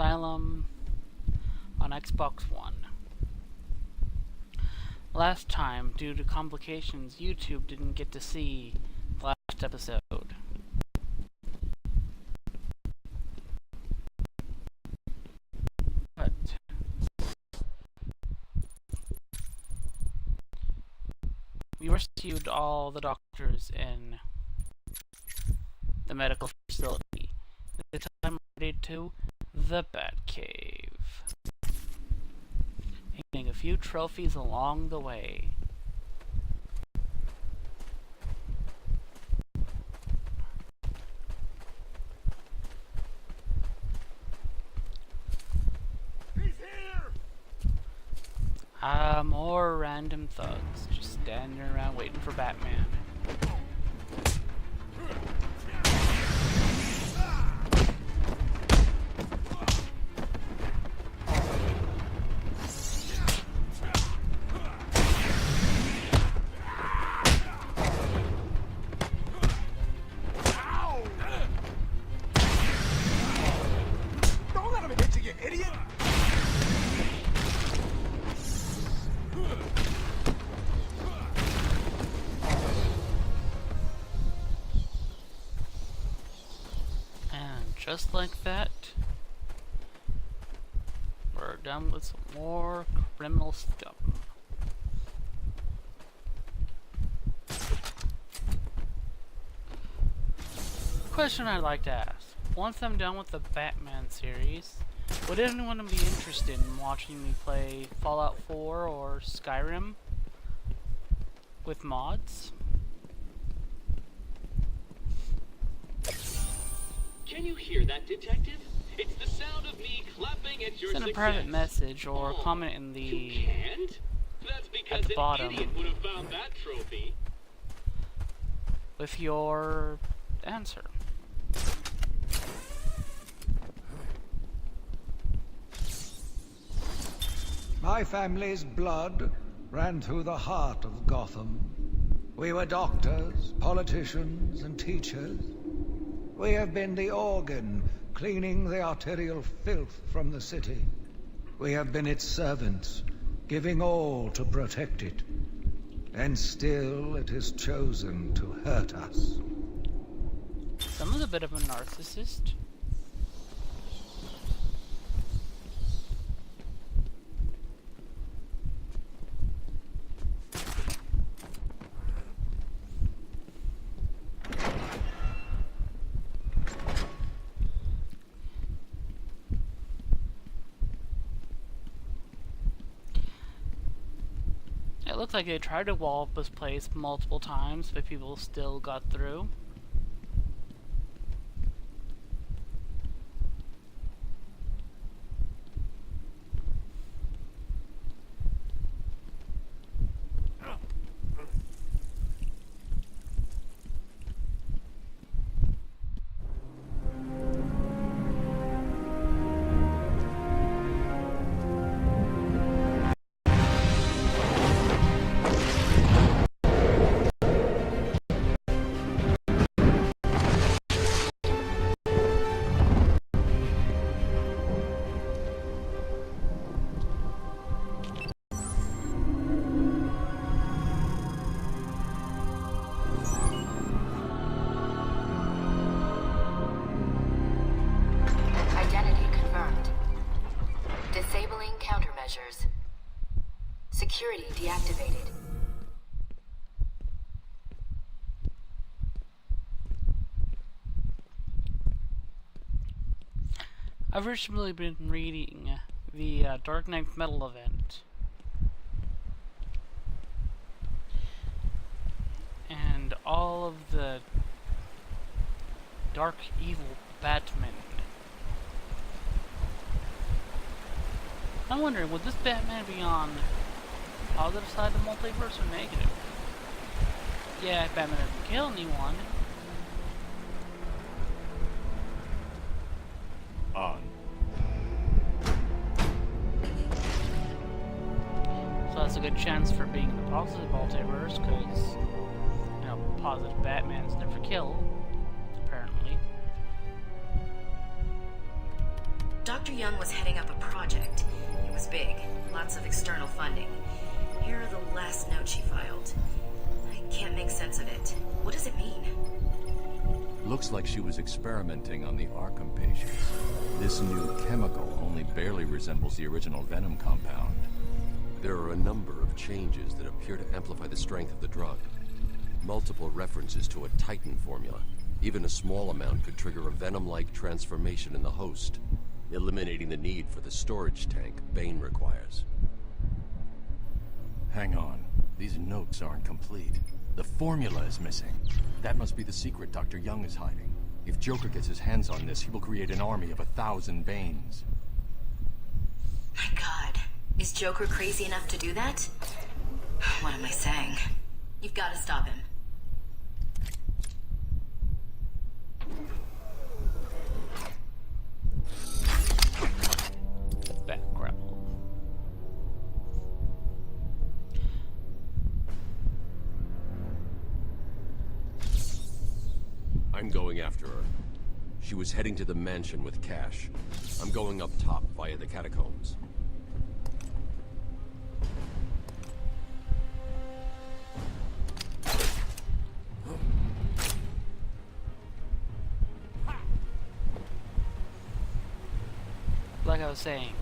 Asylum on Xbox One. Last time, due to complications, YouTube didn't get to see the last episode. But we rescued all the doctors in the medical facility. At the time, we're headed to the Batcave, getting a few trophies along the way. He's here! More random thugs just standing around waiting for Batman. Don't let him hit you, you idiot! And just like that, we're done with some more criminal scum. Question I'd like to ask. Once I'm done with the Batman series, would anyone be interested in watching me play Fallout 4 or Skyrim with mods? Can you hear that, detective? It's the sound of me clapping at your Send a success. private message or Oh, comment in the You can't? That's because the an bottom. idiot would have found that trophy. with your answer. My family's blood ran through the heart of Gotham. We were doctors, politicians, and teachers. We have been the organ cleaning the arterial filth from the city. We have been its servants, giving all to protect it. And still it has chosen to hurt us. Someone's a bit of a narcissist. It looks like they tried to wall up this place multiple times, but people still got through. Identity confirmed. Disabling countermeasures. Security deactivated. I've recently been reading the Dark Knight Metal event. And all of the dark, evil Batman. I'm wondering, would this Batman be on the positive side of the multiverse or negative? Yeah, Batman doesn't kill anyone. On. So that's a good chance for being in the positive multiverse, because, you know, positive Batmans never kill, apparently. Dr. Young was heading up a project. It was big, lots of external funding. Here are the last notes she filed. I can't make sense of it. What does it mean? Looks like she was experimenting on the Arkham patients. This new chemical only barely resembles the original venom compound. There are a number of changes that appear to amplify the strength of the drug. Multiple references to a Titan formula. Even a small amount could trigger a venom-like transformation in the host, eliminating the need for the storage tank Bane requires. Hang on. These notes aren't complete. The formula is missing. That must be the secret Dr. Young is hiding. If Joker gets his hands on this, he will create an army of 1,000 Banes. My God. Is Joker crazy enough to do that? What am I saying? You've got to stop him. Back grapple. I'm going after her. She was heading to the mansion with cash. I'm going up top via the catacombs. Like I was saying,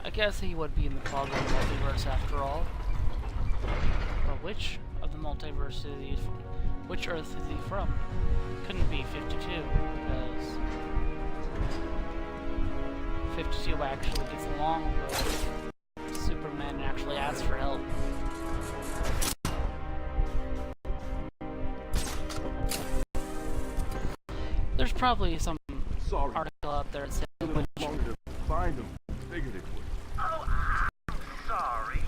I guess he would be in the plausible multiverse after all. But which of the multiverse is he from? Which Earth is he from? Couldn't be 52, because 52 actually gets along with Superman and actually asks for help. There's probably some article out there that says which Find them. Figured it would. Oh, I'm sorry.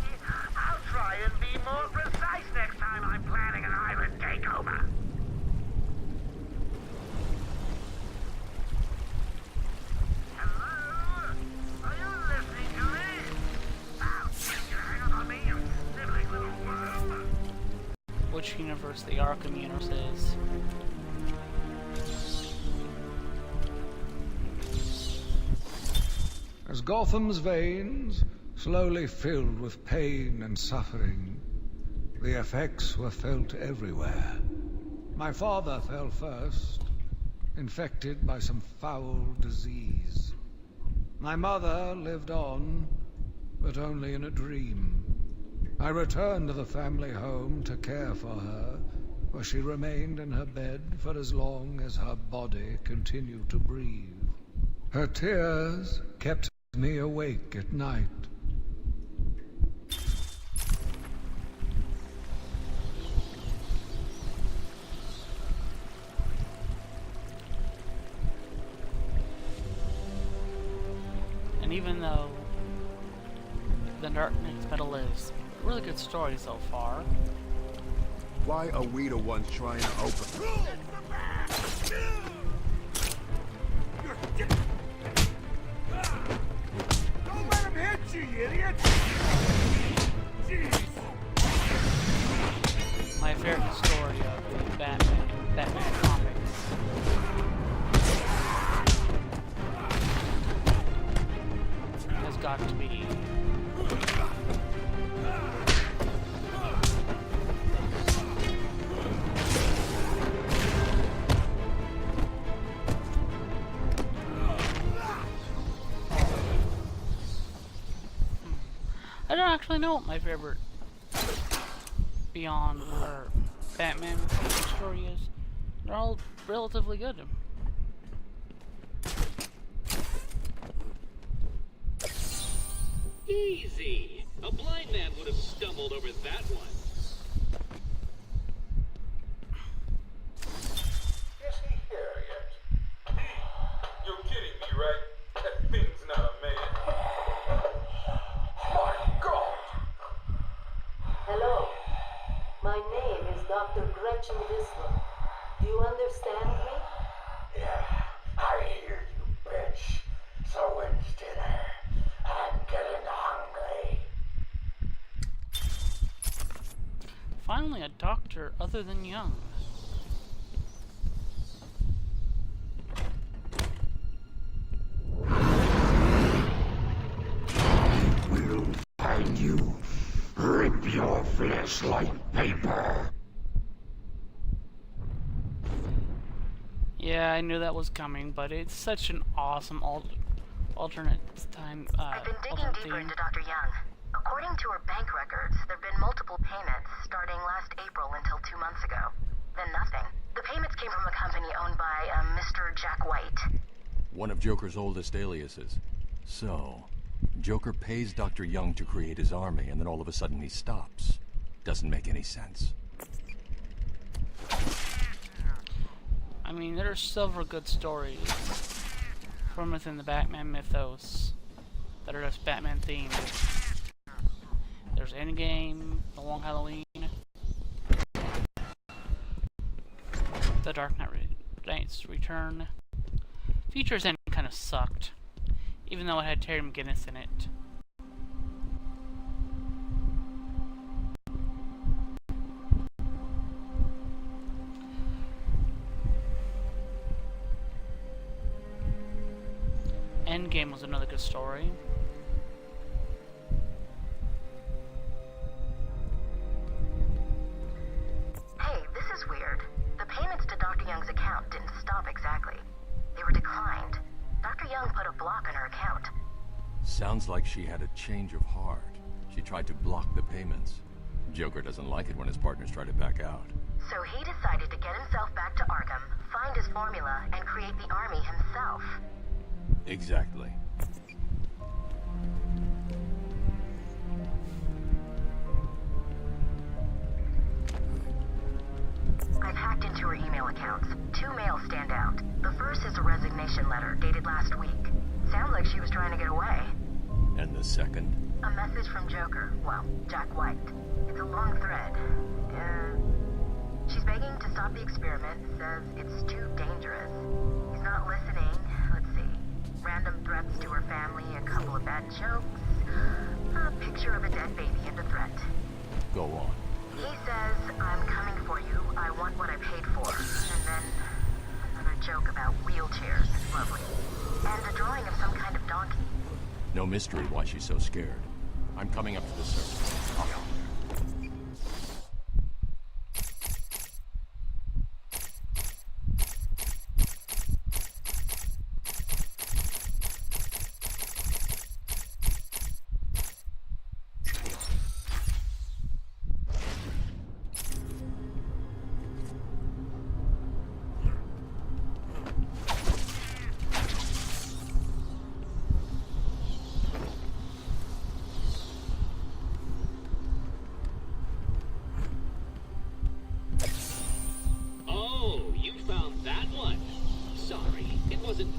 I'll try and be more precise next time I'm planning an island takeover. Hello? Are you listening to me? Oh, you hang up on me, you sniveling little worm. which universe the Arkham universe is. As Gotham's veins slowly filled with pain and suffering, the effects were felt everywhere. My father fell first, infected by some foul disease. My mother lived on, but only in a dream. I returned to the family home to care for her, where she remained in her bed for as long as her body continued to breathe. Her tears kept me awake at night. And even though The Dark Knight's Metal is a really good story so far, Why are we the ones trying to open? Don't let him hit you, you idiot! Jeez. my favorite story of the Batman comics. Has got to be I don't actually know what my favorite Beyond or Batman story is. They're all relatively good. Easy. A blind man would have stumbled over that one. Is he here yet? You're kidding me, right? That thing's not a man. My God! Hello. My name is Dr. Gretchen Whistler. Do you understand me? Yeah, I hear you, bitch. So when's dinner? I'm getting hungry. Finally, a doctor other than Young. your flesh like paper. Yeah, I knew that was coming, but it's such an awesome alternate time. I've been digging alternate deeper theme. into Dr. Young. According to her bank records, there have been multiple payments starting last April until 2 months ago. Then nothing. The payments came from a company owned by Mr. Jack White. One of Joker's oldest aliases. So, Joker pays Dr. Young to create his army, and then all of a sudden he stops. Doesn't make any sense. I mean, there are several good stories from within the Batman mythos that are just Batman themed. There's Endgame, The Long Halloween, The Dark Knight's Return. Future's End kind of sucked, even though it had Terry McGinnis in it. Endgame was another good story. Hey, this is weird. The payments to Dr. Young's account didn't stop exactly. They were declined. Dr. Young put a block on her account. Sounds like she had a change of heart. She tried to block the payments. Joker doesn't like it when his partners try to back out. So he decided to get himself back to Arkham, find his formula, and create the army himself. Exactly. I've hacked into her email accounts. 2 mails stand out. The first is a resignation letter dated last week. Sounds like she was trying to get away. And the second? A message from Joker. Well, Jack White. It's a long thread. She's begging to stop the experiment, says it's too dangerous. He's not listening. Let's see. Random threats to her family, a couple of bad jokes, a picture of a dead baby and a threat. Go on. He says, I'm coming for you, I want what I paid for. And then another joke about wheelchairs. Lovely. And a drawing of some kind of donkey. No mystery why she's so scared. I'm coming up to the surface. I'll help you.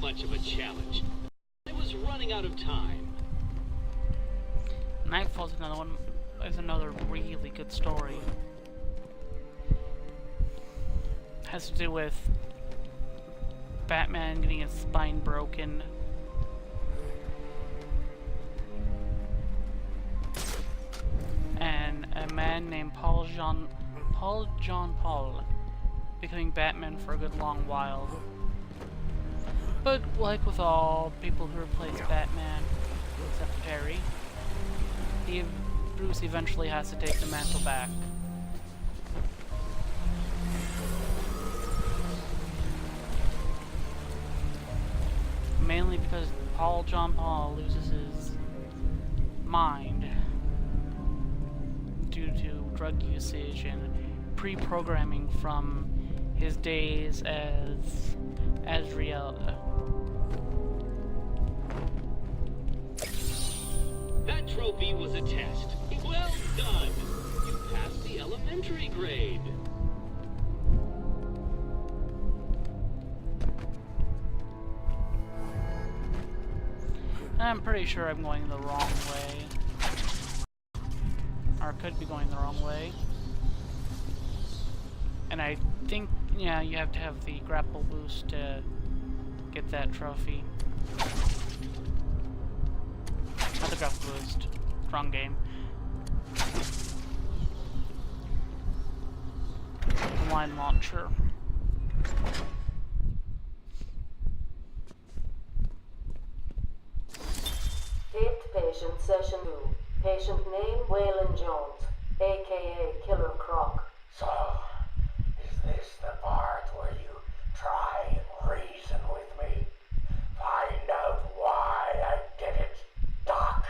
Much of a challenge. I was running out of time. Nightfall's another really good story. Has to do with Batman getting his spine broken. And a man named Paul John Paul becoming Batman for a good long while. But like with all people who replace Batman, except for Terry, Bruce eventually has to take the mantle back. Mainly because John Paul loses his mind due to drug usage and pre-programming from his days as Azrael. That trophy was a test. Well done. You passed the elementary grade. I'm pretty sure I'm going the wrong way. Or could be going the wrong way. And I think, yeah, you have to have the grapple boost to get that trophy. Not the grapple boost. Wrong game. Line launcher. Eighth patient, session 2. Patient name, Waylon Jones. aka Killer Croc. So, is this the part where you try and reason with me? Find out why I did it, Doc.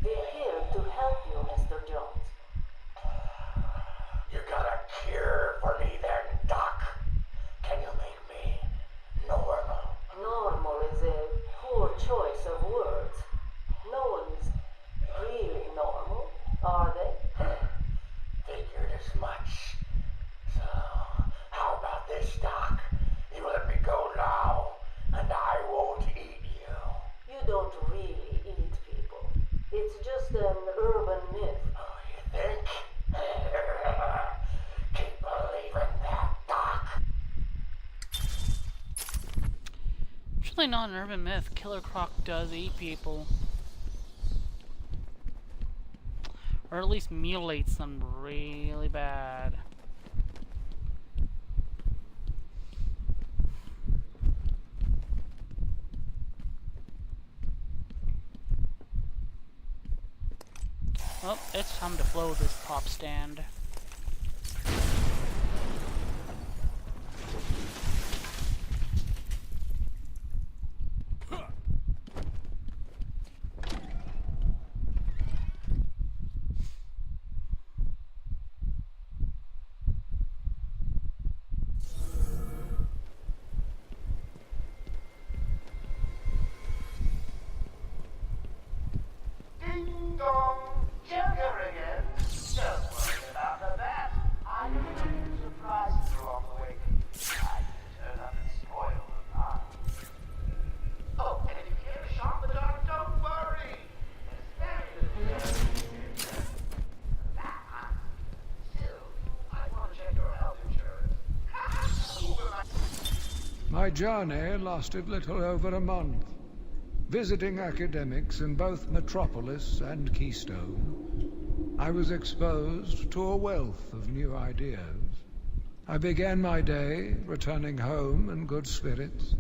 We're here to help you, Mr. Jones. You got a cure for me then, Doc? Can you make me normal? Normal is a poor choice of words. No one's really normal, are they? Figured as much. So, how about this, Doc? You let me go now, and I won't eat you. You don't really eat people. It's just an urban myth. Oh, you think? Keep believing that, Doc. It's really not an urban myth. Killer Croc does eat people. Or at least mutilates them really bad. Well, it's time to blow this pop stand. Ding dong! Joker again! Don't worry about the bat. I have a few surprises along the way. I can turn up and spoil the fun. Oh, and if you hear a shot in the dark, don't worry. There's very that. Still, I want to check your health insurance. My journey lasted little over a month. Visiting academics in both Metropolis and Keystone, I was exposed to a wealth of new ideas. I began my day returning home in good spirits,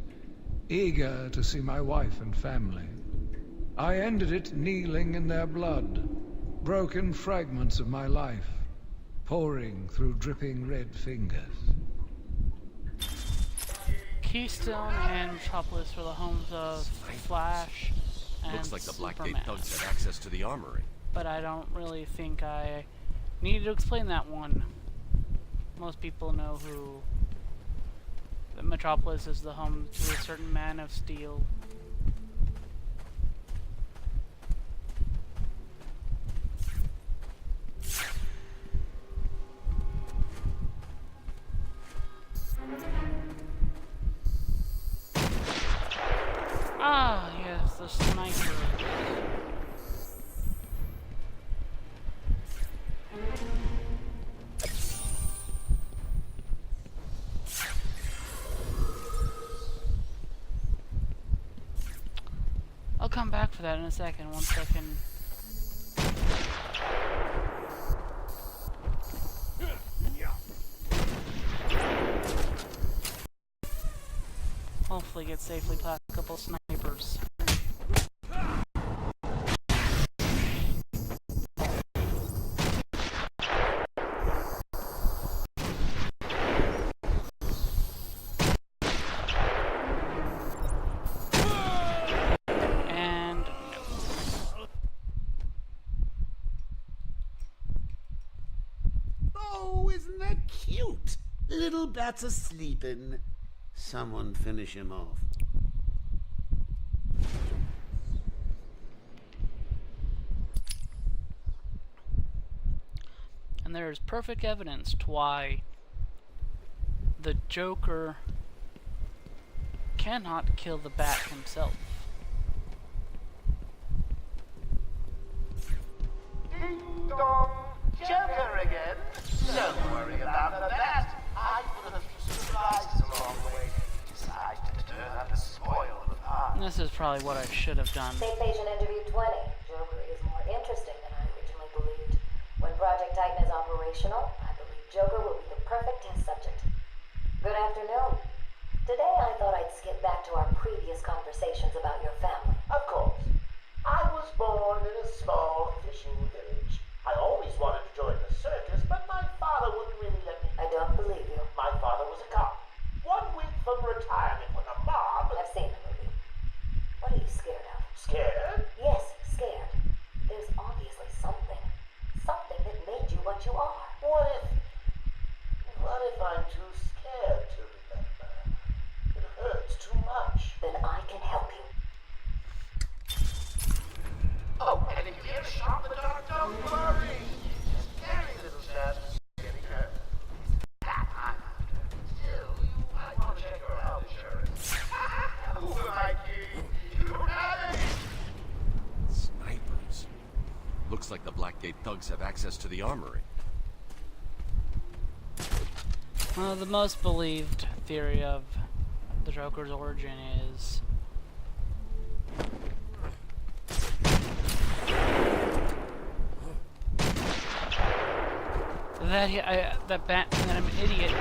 eager to see my wife and family. I ended it kneeling in their blood, broken fragments of my life, pouring through dripping red fingers. Keystone and Metropolis were the homes of Flash and Looks like the Blackgate Superman. thugs had access to the armory. But I don't really think I need to explain that one. Most people know who the Metropolis is the home to a certain Man of Steel. Ah, yes, the sniper. I'll come back for that in a second. 1 second. Hopefully get safely past a couple snipers. And Oh, isn't that cute? Little bats are sleeping. Someone finish him off. And there is perfect evidence to why the Joker cannot kill the Bat himself. Ding dong! Joker again! Don't worry about the bat. I put a few surprises along the way. Decide to turn up and spoil the fun. This is probably what I should have done. State patient interview 20. Joker is more interesting than I originally believed. When Project Titan is operational, I believe Joker will be the perfect test subject. Good afternoon. Today I thought I'd skip back to our previous conversations about your family. Of course. I was born in a small fishing village. I always Scared? Yes, scared. There's obviously something. Something that made you what you are. What if I'm too scared to remember? It hurts too much. Then I can help you. Oh, and if you hear shot in the dark, don't worry. Just very little chance of getting hurt. That I'm after. Still, you might want to check your health insurance. Who am I kidding? You don't have any. Snipers. Looks like the Blackgate thugs have access to the armory. Well, the most believed theory of the Joker's origin is that I'm an idiot.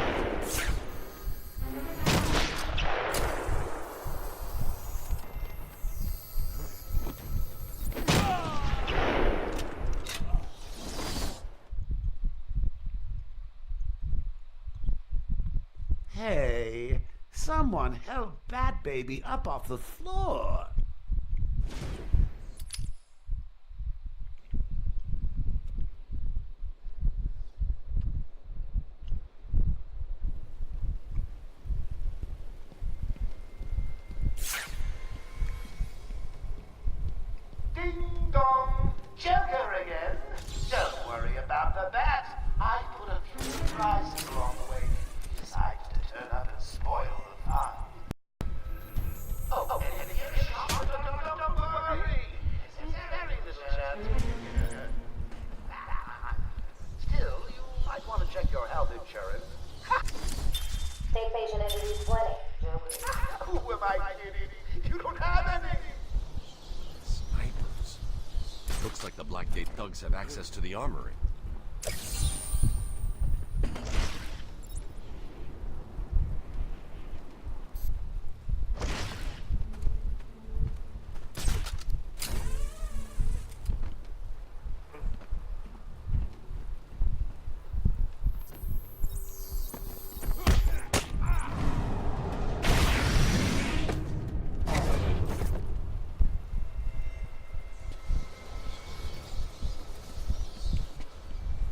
Hey, someone help Bat Baby up off the floor. Ding dong! Joker again? Don't worry about the bat. I put a few surprises along the way. He decides to turn up and spoil the fun. Oh, and if you're shocked, don't worry. There's very little chance of getting hurt. Still, you might want to check your health insurance. State patient interview 20, Joker. Who am I kidding? You don't have any. Snipers. Looks like the Blackgate thugs have access to the armory.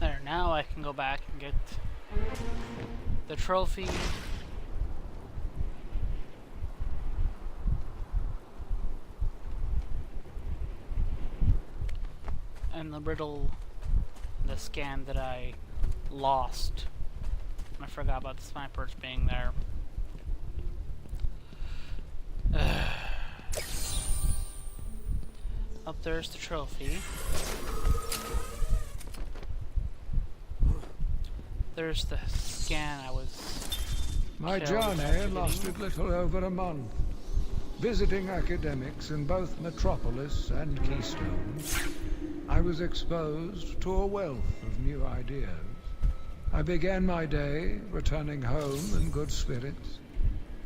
There, now I can go back and get the trophy. And the riddle, the scan that I lost. I forgot about the snipers being there. Up there's the trophy. There's the scan I was... My killed journey after lasted little over a month. Visiting academics in both Metropolis and Keystone, I was exposed to a wealth of new ideas. I began my day returning home in good spirits,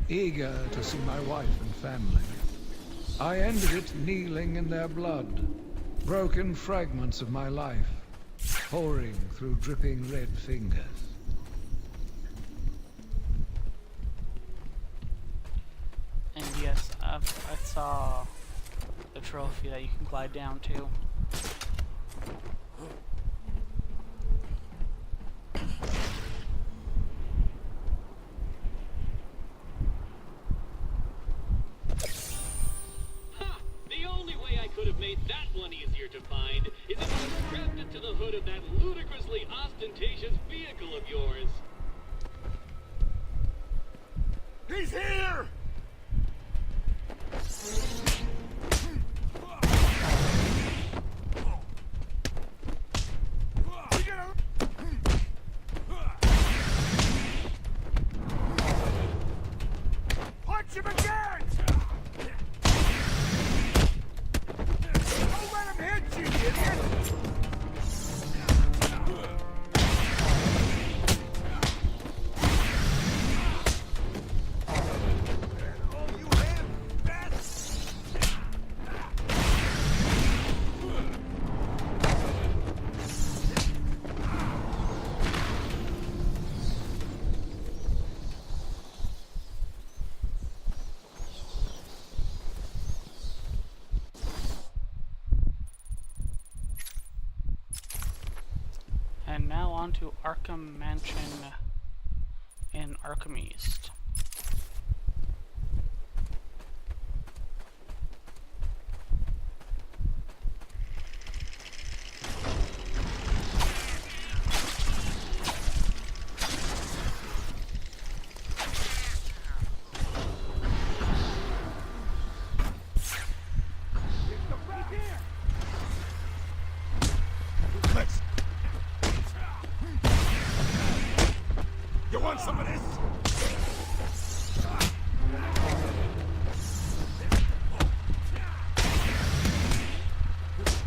eager to see my wife and family. I ended it kneeling in their blood, broken fragments of my life, pouring through dripping red fingers. And yes, I saw the trophy that you can glide down to. Ha! The only way I could have made that one easier to find is if I strapped it to the hood of that ludicrously ostentatious vehicle of yours. He's here! Punch him again! Don't let him hit you, idiot! now on to Arkham Mansion in Arkham East. You want some of this?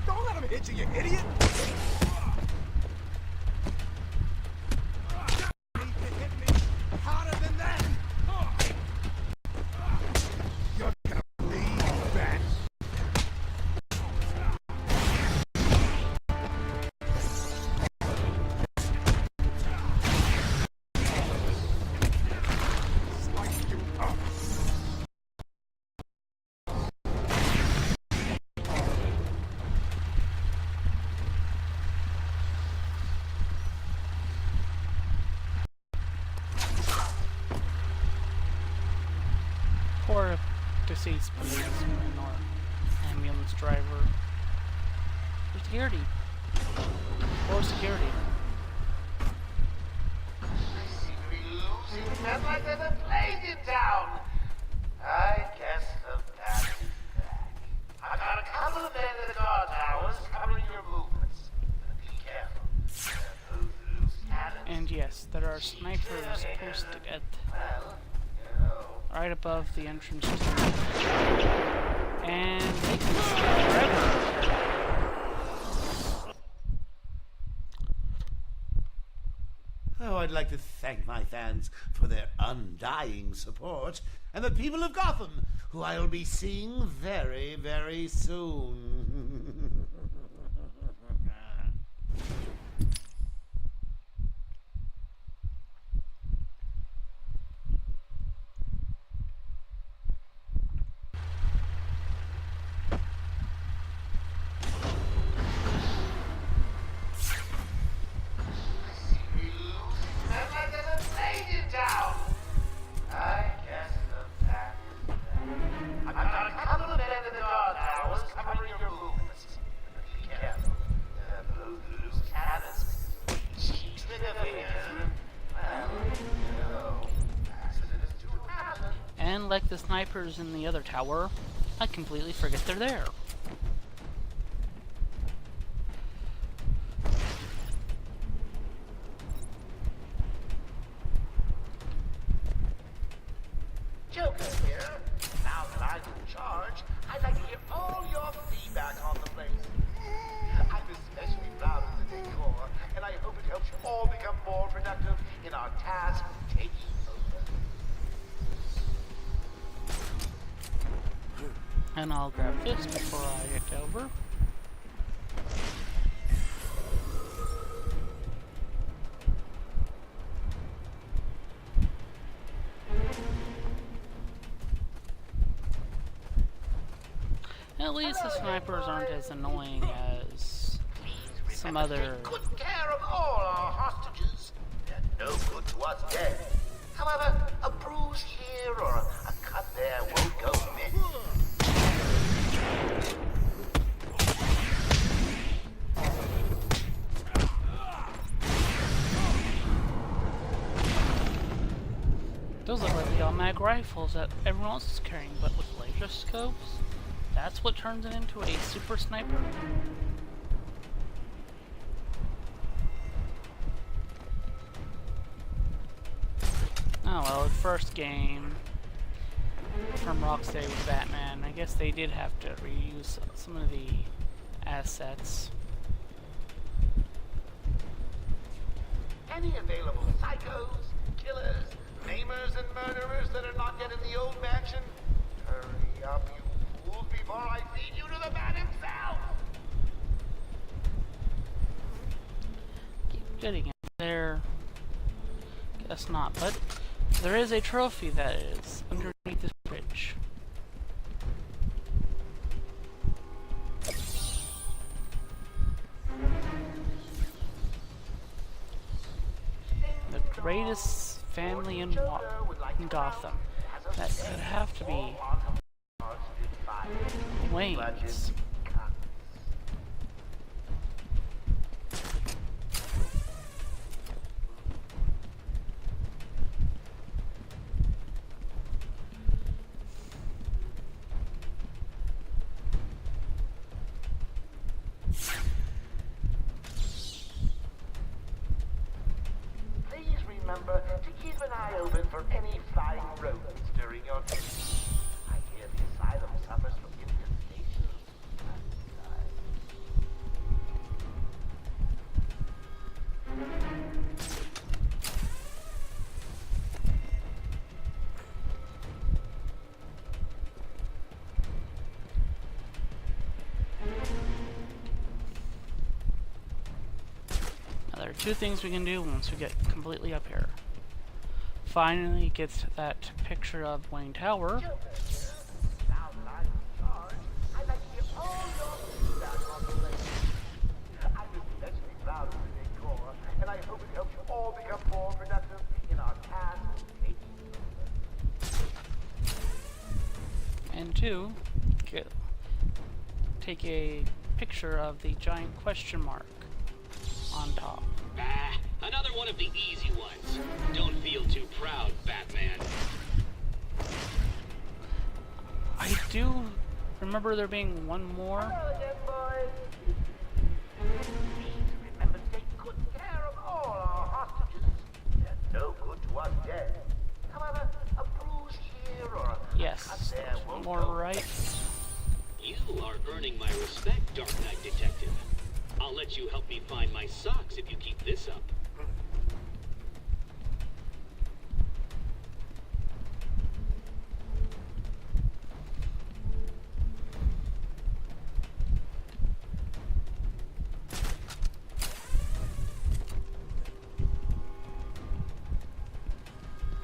Don't let him hit you, you idiot! You need to hit me harder than that! You're gonna bleed back. Slice you up. Poor deceased policeman or ambulance driver. Or security. Or security. I seem to be losing men like there's a plague in town. I guess the bat is back. I've got a couple of men at the guard towers covering your movements. Be careful. Those loose cannons. And yes, there are snipers posted at Well, you know. right above the entrance to the and they can stay forever. Oh, I'd like to thank my fans for their undying support, and the people of Gotham, who I'll be seeing very, very soon. Men like there's a plague in town. I guess the bat is back. I've got a couple of men at the guard towers covering your movements. Be careful. Those loose cannons. Trigger fingers. Well, you know, accidents do happen. And like the snipers in the other tower, I completely forget they're there. Joker here. Now that I'm in charge, I'd like to hear all your feedback on the place. I'm especially proud of the decor, and I hope it helps you all become more productive in our task of taking over. And I'll grab this before I get over. At least the snipers aren't as annoying as some other. Take good care of all our hostages. They're no good to us dead. However, a bruise here or a cut there won't go amiss. Those look like the automatic rifles that everyone else is carrying, but with laser scopes? That's what turns it into a super sniper? Oh well, the first game from Rocksteady with Batman, I guess they did have to reuse some of the assets. Any available psychos, killers, maimers, and murderers that are not yet in the old mansion? Hurry up, you fools, before I feed you to the man himself! Keep getting it there. Guess not, but there is a trophy that is underneath this bridge. greatest family in Gotham. That could have to be Wayne's. Please remember to keep an eye open for any flying rodents during your trip. I hear the asylum suffers from infestation. Now, there are two things we can do once we get completely up here. Finally gets that picture of Wayne Tower. And I hope it helps you all become more productive in our task. And two, take a picture of the giant question mark on top. Ah, another one of the easy ones. Don't feel too proud, Batman. I do remember there being one more. Hello again, boys. Please remember to take good care of all our hostages. They're no good to us dead. However, a bruise here or a Yes, cut there there's one won't more go. right. You are earning my respect, Dark Knight Detective. I'll let you help me find my socks if you keep this up.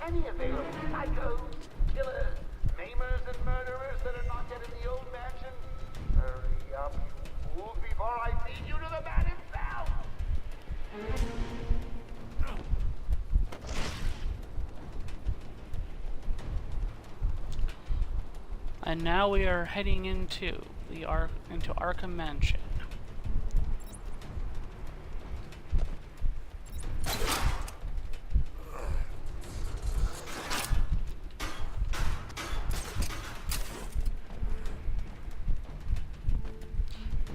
Any available psychos, killers, maimers, and murderers that are not yet in the old mansion? Hurry up, you fools, before I feed you to the man himself! And now we are heading into the into Arkham Mansion.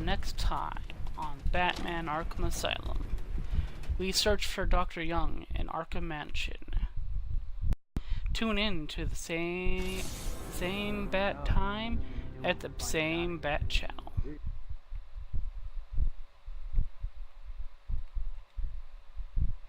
Next time on Batman Arkham Asylum, we search for Dr. Young in Arkham Mansion. Tune in to the same bat time at the same bat channel.